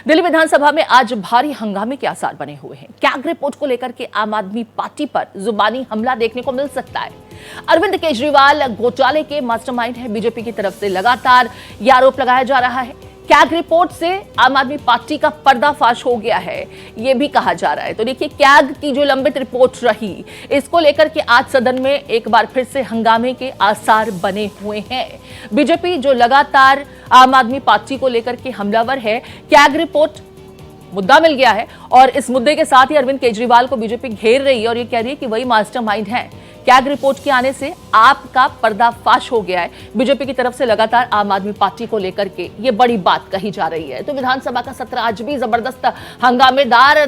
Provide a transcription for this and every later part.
दिल्ली विधानसभा में आज भारी हंगामे के आसार बने हुए हैं। कैग रिपोर्ट को लेकर के आम आदमी पार्टी पर जुबानी हमला देखने को मिल सकता है। अरविंद केजरीवाल घोटाले के मास्टरमाइंड हैं। बीजेपी की तरफ से लगातार यह आरोप लगाया जा रहा है। कैग रिपोर्ट से आम आदमी पार्टी का पर्दाफाश हो गया है, यह भी कहा जा रहा है। तो देखिए, कैग की जो लंबित रिपोर्ट रही, इसको लेकर के आज सदन में एक बार फिर से हंगामे के आसार बने हुए हैं। बीजेपी जो लगातार आम आदमी पार्टी को लेकर के हमलावर है, कैग रिपोर्ट मुद्दा मिल गया है और इस मुद्दे के साथ ही अरविंद केजरीवाल को बीजेपी घेर रही है और ये कह रही है कि वही मास्टरमाइंड है। कैग रिपोर्ट के आने से आपका पर्दाफाश हो गया है। बीजेपी की तरफ से लगातार आम आदमी पार्टी को लेकर के ये बड़ी बात कही जा रही है। तो विधानसभा का सत्र आज भी जबरदस्त हंगामेदार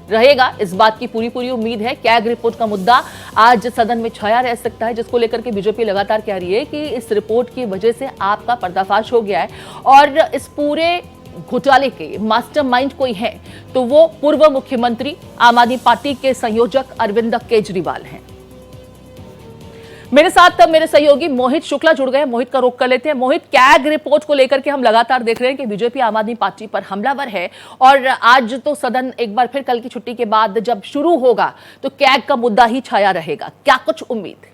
रहेगा, इस बात की पूरी उम्मीद है। कैग रिपोर्ट का मुद्दा आज सदन में छाया रह सकता है, जिसको लेकर के बीजेपी लगातार कह रही है कि इस रिपोर्ट की वजह से आपका पर्दाफाश हो गया है और इस पूरे घोटाले के मास्टरमाइंड कोई है तो वो पूर्व मुख्यमंत्री आम आदमी पार्टी के संयोजक अरविंद केजरीवाल हैं। मेरे साथ मेरे सहयोगी मोहित शुक्ला जुड़ गए। मोहित का रुख कर लेते हैं। मोहित, कैग रिपोर्ट को लेकर के हम लगातार देख रहे हैं कि बीजेपी आम आदमी पार्टी पर हमलावर है और आज तो सदन एक बार फिर कल की छुट्टी के बाद जब शुरू होगा तो कैग का मुद्दा ही छाया रहेगा, क्या कुछ उम्मीद?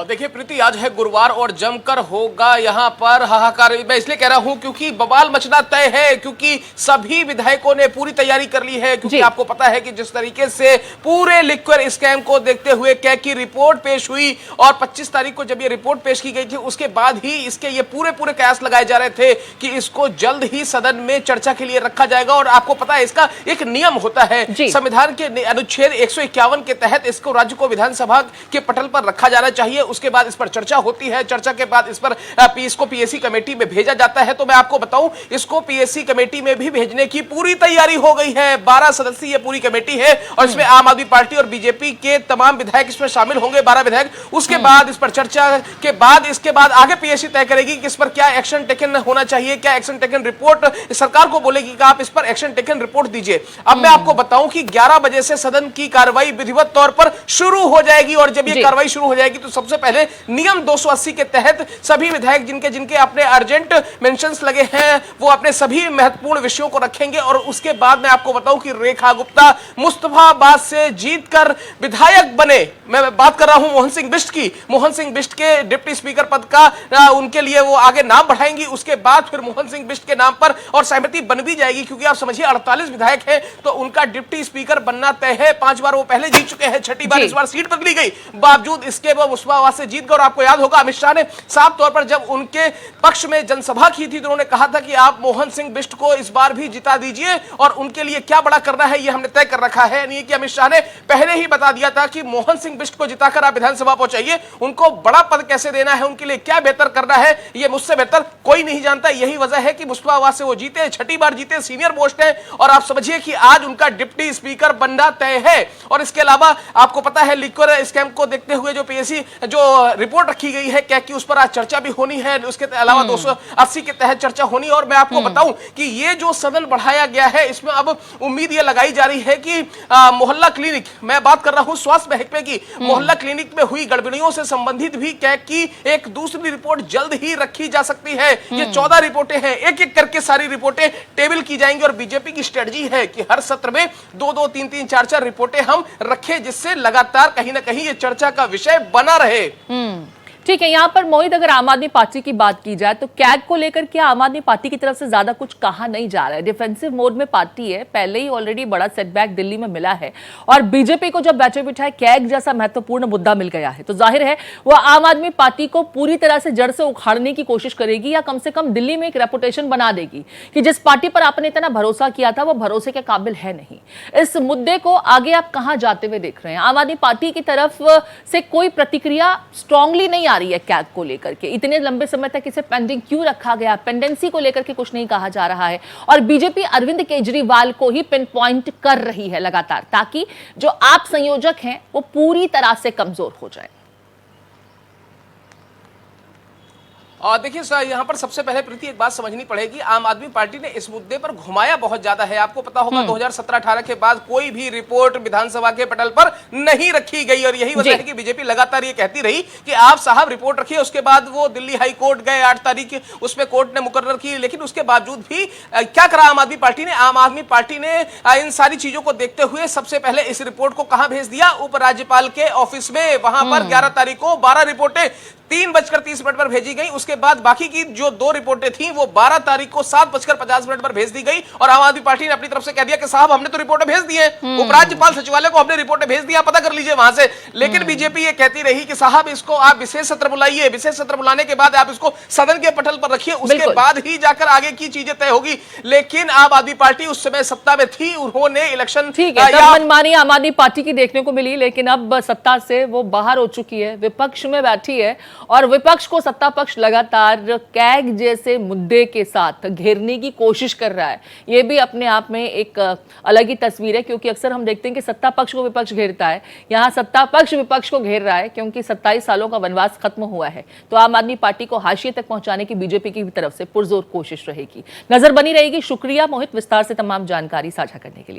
देखिए प्रीति, आज है गुरुवार और जमकर होगा यहाँ पर हाहाकार। मैं इसलिए कह रहा हूँ क्योंकि बवाल मचना तय है, क्योंकि सभी विधायकों ने पूरी तैयारी कर ली है। क्योंकि आपको पता है कि जिस तरीके से पूरे लिक्विड स्कैम को देखते हुए कैग की रिपोर्ट पेश हुई और 25 तारीख को जब ये रिपोर्ट पेश की गई थी, उसके बाद ही इसके ये पूरे कयास लगाए जा रहे थे कि इसको जल्द ही सदन में चर्चा के लिए रखा जाएगा। और आपको पता है इसका एक नियम होता है, संविधान के अनुच्छेद 151 के तहत इसको राज्य को विधानसभा के पटल पर रखा जाना चाहिए। उसके बाद इस पर चर्चा होती है, चर्चा के बाद इस पर इसको पीएससी कमेटी में भेजा जाता है। तो मैं आपको बताऊं, इसको पीएससी कमेटी में भी भेजने की पूरी तैयारी हो गई है। 12 सदस्यीय पूरी कमेटी है और इसमें आम आदमी पार्टी और बीजेपी के तमाम विधायक इसमें शामिल होंगे, 12 विधायक। उसके बाद इस पर चर्चा के बाद इसके बाद आगे पीएससी तय करेगी कि इस पर क्या एक्शन टेकन होना चाहिए, क्या एक्शन टेकन रिपोर्ट सरकार को बोलेगी कि आप इस पर एक्शन टेकन रिपोर्ट दीजिए। अब मैं आपको बताऊं कि 11 बजे से सदन की कार्रवाई विधिवत तौर पर शुरू हो जाएगी और जब ये कार्रवाई शुरू हो जाएगी तो सबसे पहले नियम 280 के तहत सभी विधायक जिनके अपने अर्जेंट मेंशंस लगे हैं वो अपने सभी महत्वपूर्ण विषयों को रखेंगे। और उसके बाद मैं आपको बताऊं कि रेखा गुप्ता मुस्तफाबाद से जीतकर विधायक बने। मैं बात कर रहा हूं मोहन सिंह बिष्ट की। मोहन सिंह बिष्ट के डिप्टी स्पीकर पद का उनके लिए वो आगे नाम बढ़ाएंगी। उसके बाद फिर मोहन सिंह बिष्ट के नाम पर और सहमति बन भी जाएगी, क्योंकि आप समझिए 48 विधायक हैं तो उनका डिप्टी स्पीकर बनना तय है। 5 बार वो पहले जीत चुके हैं, 6ठी बार इस बार सीट बदली गई, बावजूद इसके वो मुस्तफाबाद से जीत गए। और आपको याद होगा अमित शाह ने साफ तौर पर जब उनके पक्ष में जनसभा की थी तो उन्होंने कहा था कि आप मोहन सिंह बिष्ट को इस बार भी जिता दीजिए और उनके लिए क्या बड़ा करना है ये हमने तय कर रखा है। नहीं कि अमित शाह ने पहले ही बता दिया था कि मोहन सिंह बिष्ट को जिताकर आप विधानसभा पहुंचाइए, उनको बड़ा पद कैसे देना है, उनके लिए क्या बेहतर करना है ये मुझसे बेहतर कोई नहीं जानता। यही वजह है कि मुस्तफाबाद से वो जीते, 6ठी बार जीते, सीनियर पोस्ट है और आप समझिए कि आज उनका डिप्टी स्पीकर बनना तय है। और इसके अलावा आपको पता है लिक्विड स्कैम को देखते हुए जो पीएससी जो रिपोर्ट रखी गई है कैग की, उस पर आज चर्चा भी होनी है। उसके अलावा 280 के तहत चर्चा होनी है। और मैं आपको बताऊं कि ये जो सदन बढ़ाया गया है इसमें अब उम्मीद ये लगाई जा रही है कि मोहल्ला क्लिनिक, मैं बात कर रहा हूं स्वास्थ्य महकमे की, मोहल्ला क्लिनिक में हुई गड़बड़ियों से संबंधित भी कैग की एक दूसरी रिपोर्ट जल्द ही रखी जा सकती है। ये 14 रिपोर्टें हैं, एक एक करके सारी रिपोर्टें टेबल की जाएंगी और बीजेपी की स्ट्रेटजी है कि हर सत्र में 2-2, 3-3, 4-4 रिपोर्टें हम रखें, जिससे लगातार कहीं ना कहीं ये चर्चा का विषय बना रहे। ठीक है, यहाँ पर मोहित अगर आम आदमी पार्टी की बात की जाए तो कैग को लेकर क्या आम आदमी पार्टी की तरफ से ज्यादा कुछ कहा नहीं जा रहा है? डिफेंसिव मोड में पार्टी है, पहले ही ऑलरेडी बड़ा सेटबैक दिल्ली में मिला है और बीजेपी को जब बैठे बिठाए कैग जैसा महत्वपूर्ण मुद्दा मिल गया है तो जाहिर है वह आम आदमी पार्टी को पूरी तरह से जड़ से उखाड़ने की कोशिश करेगी या कम से कम दिल्ली में एक रेपुटेशन बना देगी कि जिस पार्टी पर आपने इतना भरोसा किया था वो भरोसे के काबिल है नहीं। इस मुद्दे को आगे आप कहां जाते हुए देख रहे हैं? आम आदमी पार्टी की तरफ से कोई प्रतिक्रिया स्ट्रांगली नहीं आ रही है कैग को लेकर के। इतने लंबे समय तक इसे पेंडिंग क्यों रखा गया? पेंडेंसी को लेकर के कुछ नहीं कहा जा रहा है और बीजेपी अरविंद केजरीवाल को ही पिन पॉइंट कर रही है लगातार, ताकि जो आप संयोजक हैं वो पूरी तरह से कमजोर हो जाए। और देखिए सर, यहाँ पर सबसे पहले प्रीति एक बात समझनी पड़ेगी, आम आदमी पार्टी ने इस मुद्दे पर घुमाया बहुत ज्यादा है। आपको पता होगा 2017-18 के बाद कोई भी रिपोर्ट विधानसभा के पटल पर नहीं रखी गई और यही वजह है कि बीजेपी लगातार ये कहती रही कि आप साहब रिपोर्ट रखिए। उसके बाद वो दिल्ली हाई कोर्ट गए 8 तारीख, उसमें कोर्ट ने मुकर्रर की, लेकिन उसके बावजूद भी क्या करा आम आदमी पार्टी ने? आम आदमी पार्टी ने इन सारी चीजों को देखते हुए सबसे पहले इस रिपोर्ट को कहां भेज दिया? उपराज्यपाल के ऑफिस में। वहां पर 11 तारीख को 12 रिपोर्टें 3:30 पर भेजी गई। उसके बाद बाकी की जो 2 रिपोर्टें थी वो 12 तारीख को 7:50 पर भेज दी गई और आम आदमी पार्टी ने अपनी तरफ से कह दिया कि साहब हमने तो रिपोर्टें भेज दी हैं, उपराज्यपाल सचिवालय को हमने रिपोर्टें भेज दिया, पता कर लीजिए वहां से। लेकिन बीजेपी ये कहती रही कि साहब इसको आप विशेष सत्र बुलाइए, विशेष सत्र बुलाने के बाद आप इसको सदन के पटल पर रखिए, उसके बाद ही जाकर आगे की चीजें तय होगी। लेकिन आम आदमी पार्टी उस समय सत्ता में थी, उन्होंने इलेक्शन मनमानी आम आदमी पार्टी की देखने को मिली, लेकिन अब सत्ता से वो बाहर हो चुकी है, विपक्ष में बैठी है और विपक्ष को सत्ता पक्ष लगातार कैग जैसे मुद्दे के साथ घेरने की कोशिश कर रहा है। यह भी अपने आप में एक अलग ही तस्वीर है, क्योंकि अक्सर हम देखते हैं कि सत्ता पक्ष को विपक्ष घेरता है, यहां सत्ता पक्ष विपक्ष को घेर रहा है, क्योंकि 27 सालों का वनवास खत्म हुआ है। तो आम आदमी पार्टी को हाशिए तक पहुंचाने की बीजेपी की तरफ से पुरजोर कोशिश रहेगी, नजर बनी रहेगी। शुक्रिया मोहित, विस्तार से तमाम जानकारी साझा करने के लिए।